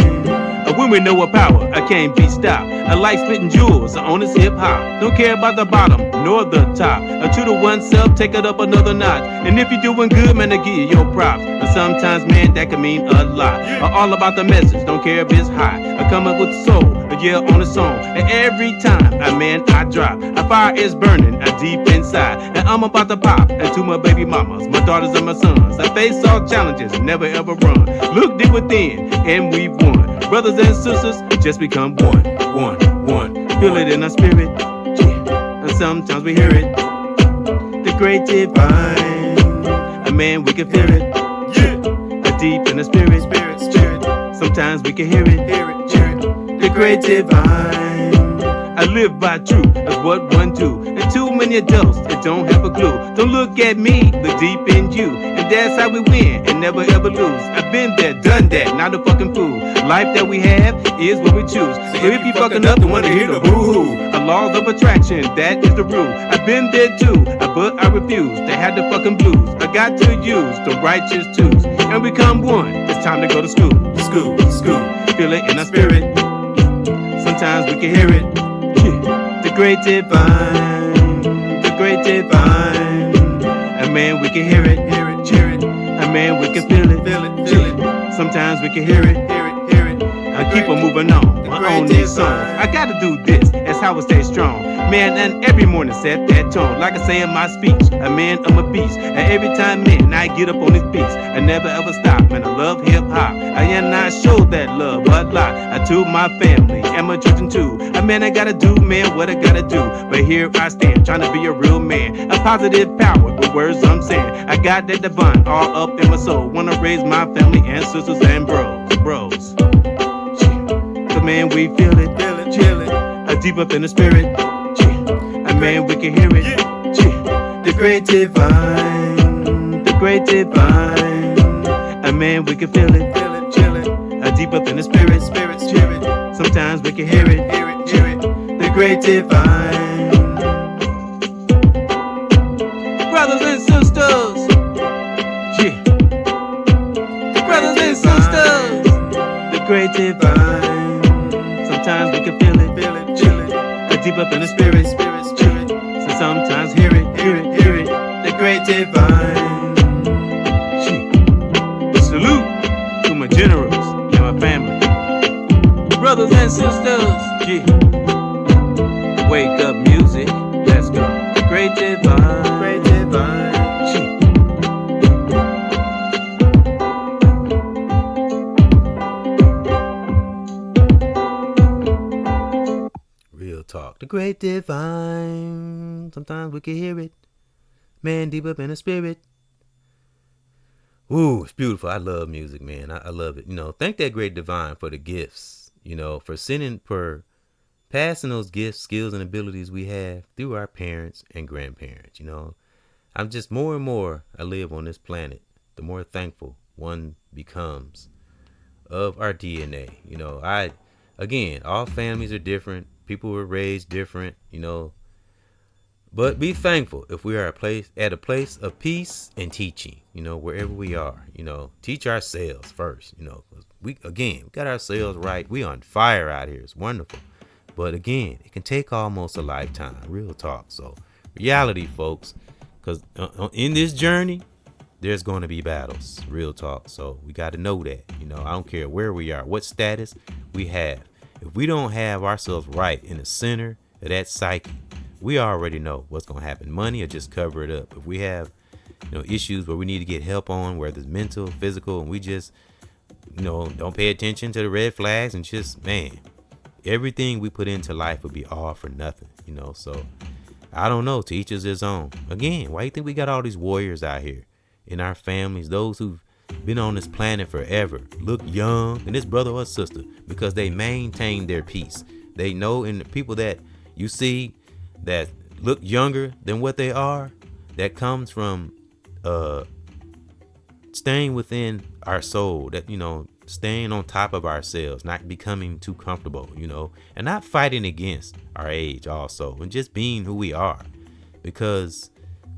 When we know a power, I can't be stopped. I like spitting jewels on this hip hop. Don't care about the bottom nor the top. To the oneself, take it up another notch. And if you're doing good, man, I give you your props. But sometimes, man, that can mean a lot. All about the message, don't care if it's high. I come up with soul, on a song. And every time, I drop. A fire is burning, deep inside. And I'm about to pop. And to my baby mamas, my daughters and my sons, I face all challenges, never ever run. Look deep within, and we've won. Brothers and sisters, just become one. Feel it in our spirit, and sometimes we hear it. The great divine, we can feel it. A deep in the spirit. Sometimes we can hear it. The great divine. I live by truth, that's what one do. And too many adults that don't have a clue. Don't look at me, look deep in you. And that's how we win and never ever lose. I've been there, done that, not a fucking fool. Life that we have is what we choose. So if you fucking up, don't want to hear the boo-hoo. laws of attraction, that is the rule. I've been there too, but I refuse to have the fucking blues. I got to use the righteous twos and become one. It's time to go to school, school, school. Feel it in our spirit. Sometimes we can hear it. Yeah. The great divine, the great divine. And man, we can hear it, cheer it. And man, we can feel it, feel it. Sometimes we can hear it, hear it. I keep on moving on these songs. I gotta do this, that's how I stay strong. Man, and every morning set that tone. Like I say in my speech, a man, I'm a beast. And every time, man, I get up on this beats, I never ever stop, man, I love hip hop. I am not show that love a lot. I to my family and my children too. And man, I gotta do, man, what I gotta do. But here I stand, trying to be a real man. A positive power with words I'm saying. I got that divine all up in my soul. Wanna raise my family and sisters and bros. Man, we feel it, chill it, deep up in the spirit. And man, we can hear it. The great divine, the great divine. And man, we can feel it, chill it, deep up in the spirit. Sometimes we can hear it, the great divine. Brothers and sisters, yeah. Brothers and sisters, the great divine. Sometimes we can feel it, chill it, deep up in the spirit. So sometimes hear it, the great divine. Salute to my generals and my family, brothers and sisters. Yeah. Wake up music, let's go. The great divine, great divine. Talk. The great divine. Sometimes we can hear it. Man, deep up in the spirit. Ooh, it's beautiful. I love music, man. I love it. Thank that great divine for the gifts, for passing those gifts, skills, and abilities we have through our parents and grandparents. I'm just more and more I live on this planet, the more thankful one becomes of our DNA. Again, all families are different. People were raised different, but be thankful if we are at a place of peace and teaching, wherever we are, teach ourselves first, we got ourselves right. We on fire out here. It's wonderful. But again, it can take almost a lifetime, real talk. So reality, folks, because in this journey, there's going to be battles, real talk. So we got to know that, I don't care where we are, what status we have. If we don't have ourselves right in the center of that psyche, we already know what's going to happen. Money will just cover it up. If we have, issues where we need to get help on, whether it's mental, physical, and we just, don't pay attention to the red flags and just, man, everything we put into life would be all for nothing, So I don't know. To each is his own. Again, why do you think we got all these warriors out here in our families, those who've been on this planet forever, look young, and this brother or sister, because they maintain their peace. They know, in the people that you see that look younger than what they are, that comes from staying within our soul, that staying on top of ourselves, not becoming too comfortable, and not fighting against our age also, and just being who we are. Because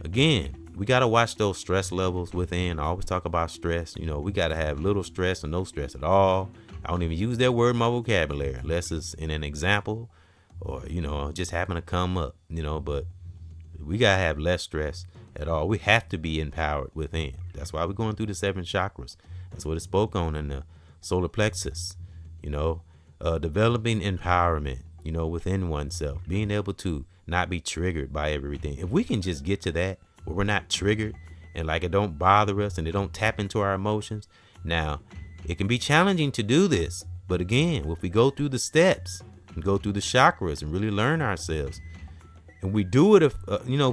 again, we got to watch those stress levels within. I always talk about stress. We got to have little stress or no stress at all. I don't even use that word in my vocabulary unless it's in an example or, just happen to come up, but we got to have less stress at all. We have to be empowered within. That's why we're going through the 7 chakras. That's what it spoke on in the solar plexus, developing empowerment, within oneself, being able to not be triggered by everything. If we can just get to that, where we're not triggered and like it don't bother us and it don't tap into our emotions. Now, it can be challenging to do this, but again, if we go through the steps and go through the chakras and really learn ourselves, and we do it, if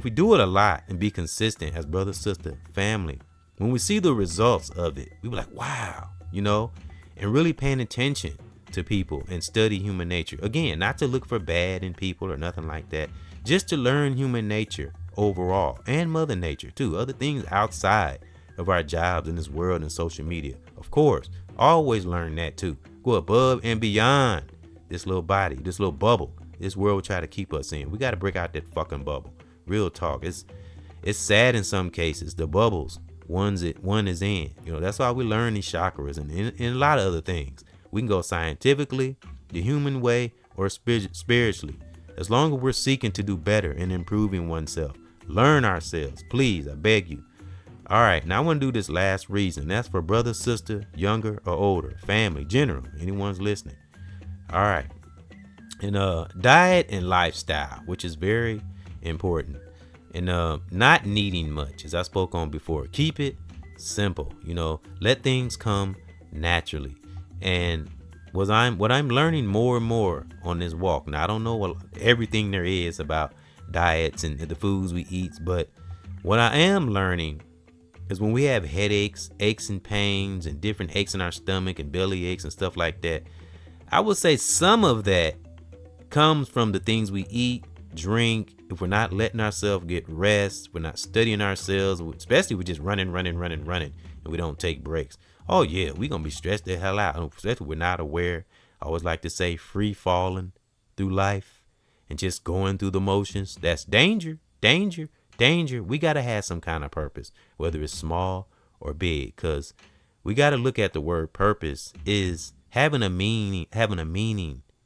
we do it a lot and be consistent as brother, sister, family, when we see the results of it, we be like, wow, and really paying attention to people and study human nature. Again, not to look for bad in people or nothing like that, just to learn human nature overall, and mother nature too, other things outside of our jobs in this world and social media. Of course, always learn that too. Go above and beyond this little body, this little bubble this world will try to keep us in. We got to break out that fucking bubble. Real talk. It's sad in some cases, the bubbles one is in. That's why we learn these chakras and a lot of other things. We can go scientifically, the human way, or spiritually. As long as we're seeking to do better and improving oneself. Learn ourselves, please, I beg you. All right, now I want to do this last reason. That's for brother, sister, younger or older, family, general, anyone's listening. All right. And diet and lifestyle, which is very important. And not needing much, as I spoke on before. Keep it simple, let things come naturally. And what I'm learning more and more on this walk. Now, I don't know everything there is about diets and the foods we eat, but what I am learning is when we have headaches, aches and pains, and different aches in our stomach and belly aches and stuff like that, I would say some of that comes from the things we eat, drink. If we're not letting ourselves get rest, we're not studying ourselves, especially we're just running, and we don't take breaks. Oh yeah, we're going to be stressed the hell out, especially if we're not aware. I always like to say free falling through life and just going through the motions. That's danger. We got to have some kind of purpose, whether it's small or big, because we got to look at the word purpose is having a meaning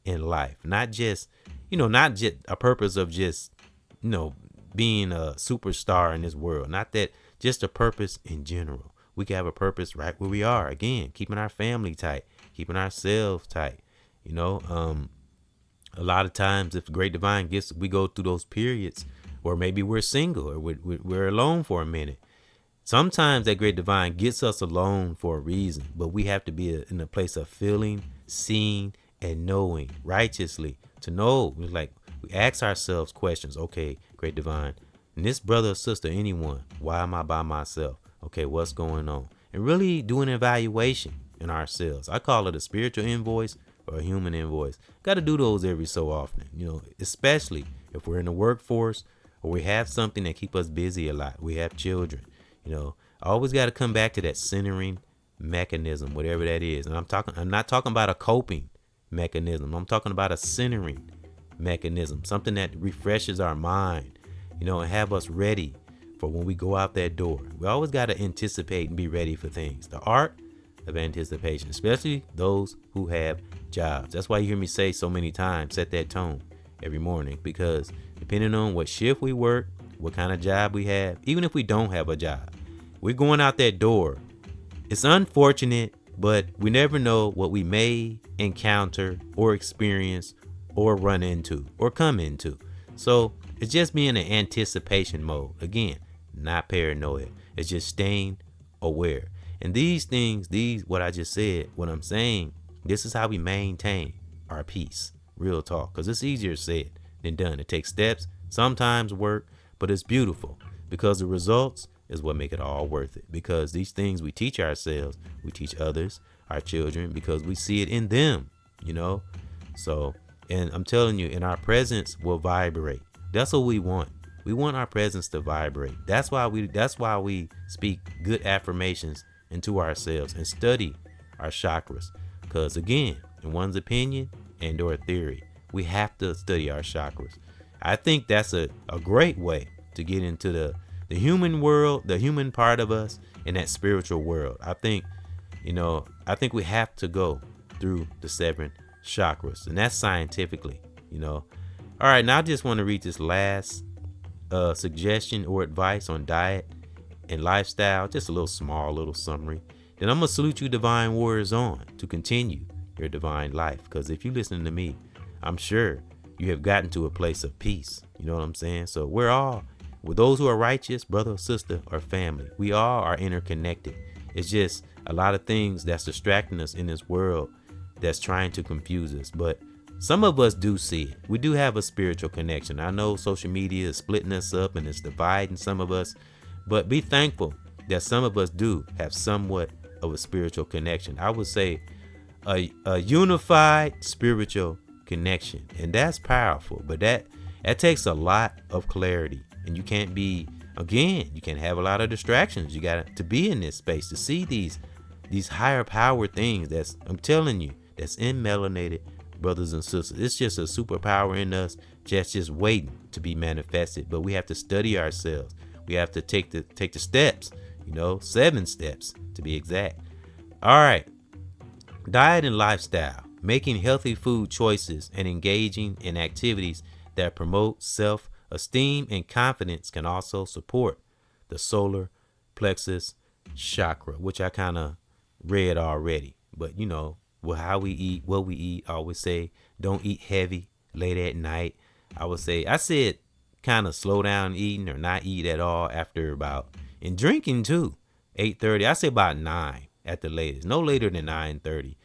in life, not just a purpose of just, being a superstar in this world, not that, just a purpose in general. We can have a purpose right where we are, again, keeping our family tight, keeping ourselves tight. A lot of times if Great Divine gets, we go through those periods or maybe we're single or we're alone for a minute. Sometimes that Great Divine gets us alone for a reason, but we have to be in a place of feeling, seeing, and knowing righteously. To know, like, we ask ourselves questions. Okay, Great Divine, and this brother or sister, anyone, why am I by myself? Okay, what's going on? And really do an evaluation in ourselves. I call it a spiritual invoice or a human invoice. Got to do those every so often, especially if we're in the workforce or we have something that keep us busy a lot. We have children, I always got to come back to that centering mechanism, whatever that is. And I'm not talking about a coping mechanism. I'm talking about a centering mechanism, something that refreshes our mind, and have us ready for when we go out that door. We always got to anticipate and be ready for things. The art of anticipation, especially those who have jobs. That's why you hear me say so many times, set that tone every morning, because depending on what shift we work, what kind of job we have, even if we don't have a job, we're going out that door. It's unfortunate, but we never know what we may encounter or experience or run into or come into. So it's just being in anticipation mode. Again, not paranoia. It's just staying aware. And these things, what I just said, what I'm saying, this is how we maintain our peace. Real talk. Because it's easier said than done. It takes steps, sometimes work, but it's beautiful because the results is what make it all worth it. Because these things we teach ourselves, we teach others, our children, because we see it in them, So, and I'm telling you, and our presence will vibrate. That's what we want. We want our presence to vibrate. That's why we speak good affirmations into ourselves and study our chakras. Because again, in one's opinion and or theory, we have to study our chakras. I think that's a great way to get into the human world, the human part of us, and that spiritual world. I think we have to go through the 7 chakras, and that's scientifically, All right, now I just want to read this last suggestion or advice on diet and lifestyle, just a small little summary. Then I'm going to salute you divine warriors on to continue your divine life, because if you listen to me, I'm sure you have gotten to a place of peace. You know what I'm saying? So we're all, with those who are righteous, brother or sister or family, we all are interconnected. It's just a lot of things that's distracting us in this world that's trying to confuse us. But some of us do see it. We do have a spiritual connection. I know social media is splitting us up and it's dividing some of us, but be thankful that some of us do have somewhat of a spiritual connection. I would say a unified spiritual connection, and that's powerful. But that takes a lot of clarity, and you can't have a lot of distractions. You got to be in this space to see these higher power things I'm telling you, that's in melanated brothers and sisters. It's just a superpower in us, just waiting to be manifested. But we have to study ourselves. We have to take the steps, 7 steps to be exact. All right. Diet and lifestyle. Making healthy food choices and engaging in activities that promote self-esteem and confidence can also support the solar plexus chakra, which I kind of read already. But how we eat, what we eat. I always say don't eat heavy late at night. I said kind of slow down eating or not eat at all after about, and drinking too, 8:30. I say about 9 at the latest, no later than 9:30.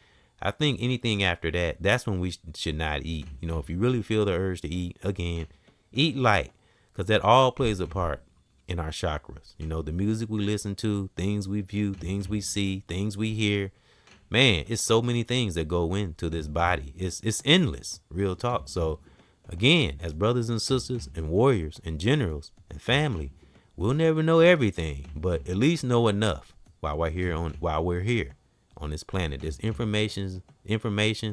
I think anything after that, that's when we should not eat. If you really feel the urge to eat, again, eat light, because that all plays a part in our chakras. The music we listen to, things we view, things we see, things we hear. Man, it's so many things that go into this body. It's endless, real talk. So again, as brothers and sisters and warriors and generals and family, we'll never know everything, but at least know enough while we're here on this planet. There's information,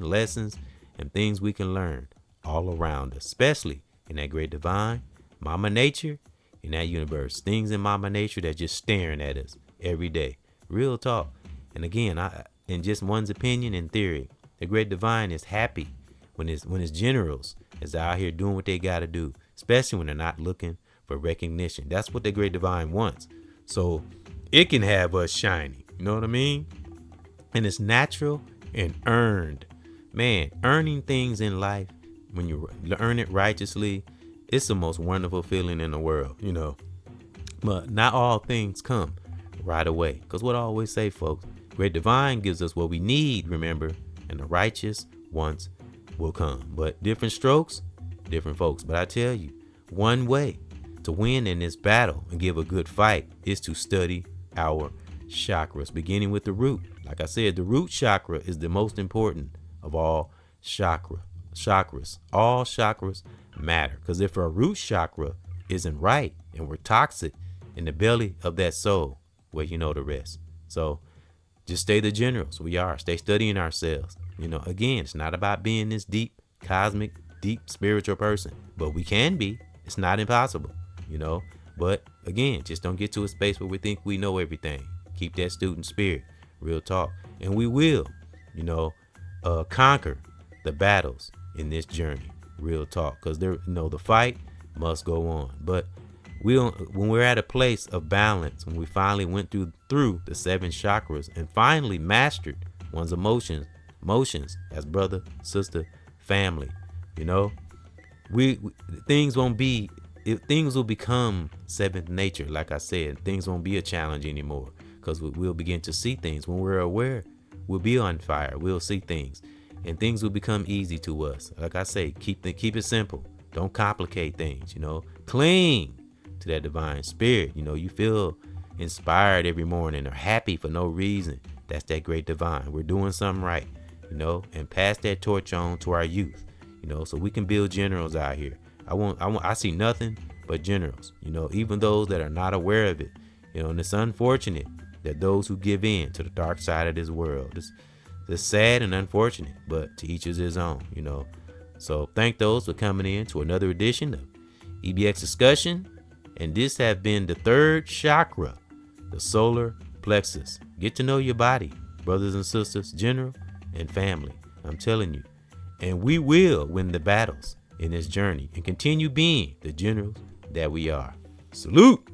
lessons, and things we can learn all around us, especially in that great divine, Mama Nature, in that universe. Things in Mama Nature that just staring at us every day. Real talk. And again, in just one's opinion and theory, the great divine is happy when his generals is out here doing what they got to do, especially when they're not looking for recognition. That's what the great divine wants. So it can have us shining. You know what I mean? And it's natural and earned. Man, earning things in life, when you earn it righteously, it's the most wonderful feeling in the world, But not all things come right away. Because what I always say, folks, great divine gives us what we need, remember, and the righteous ones will come. But different strokes, different folks. But I tell you, one way to win in this battle and give a good fight is to study our chakras, beginning with the root. Like I said, the root chakra is the most important of all chakras. All chakras matter, because if our root chakra isn't right and we're toxic in the belly of that soul, well, you know the rest. So just stay the generals. Stay studying ourselves. Again, it's not about being this deep, cosmic, deep spiritual person, but we can be. It's not impossible, But again, just don't get to a space where we think we know everything. Keep that student spirit, real talk. And we will, conquer the battles in this journey, real talk. Because the fight must go on. But when we're at a place of balance, when we finally went through the 7 chakras and finally mastered one's emotions as brother, sister, family, things will become seventh nature. Like I said, things won't be a challenge anymore, because we'll begin to see things. When we're aware, we'll be on fire. We'll see things, and things will become easy to us. Like I say, keep it simple. Don't complicate things. Cling to that divine spirit. You feel inspired every morning or happy for no reason. That's that great divine. We're doing something right, and pass that torch on to our youth, so we can build generals out here. I see nothing but generals, even those that are not aware of it, and it's unfortunate that those who give in to the dark side of this world, it's sad and unfortunate, but to each is his own, So thank those for coming in to another edition of EBX Discussion. And this has been the 3rd chakra, the solar plexus. Get to know your body, brothers and sisters, general and family. I'm telling you. And we will win the battles in this journey and continue being the generals that we are. Salute.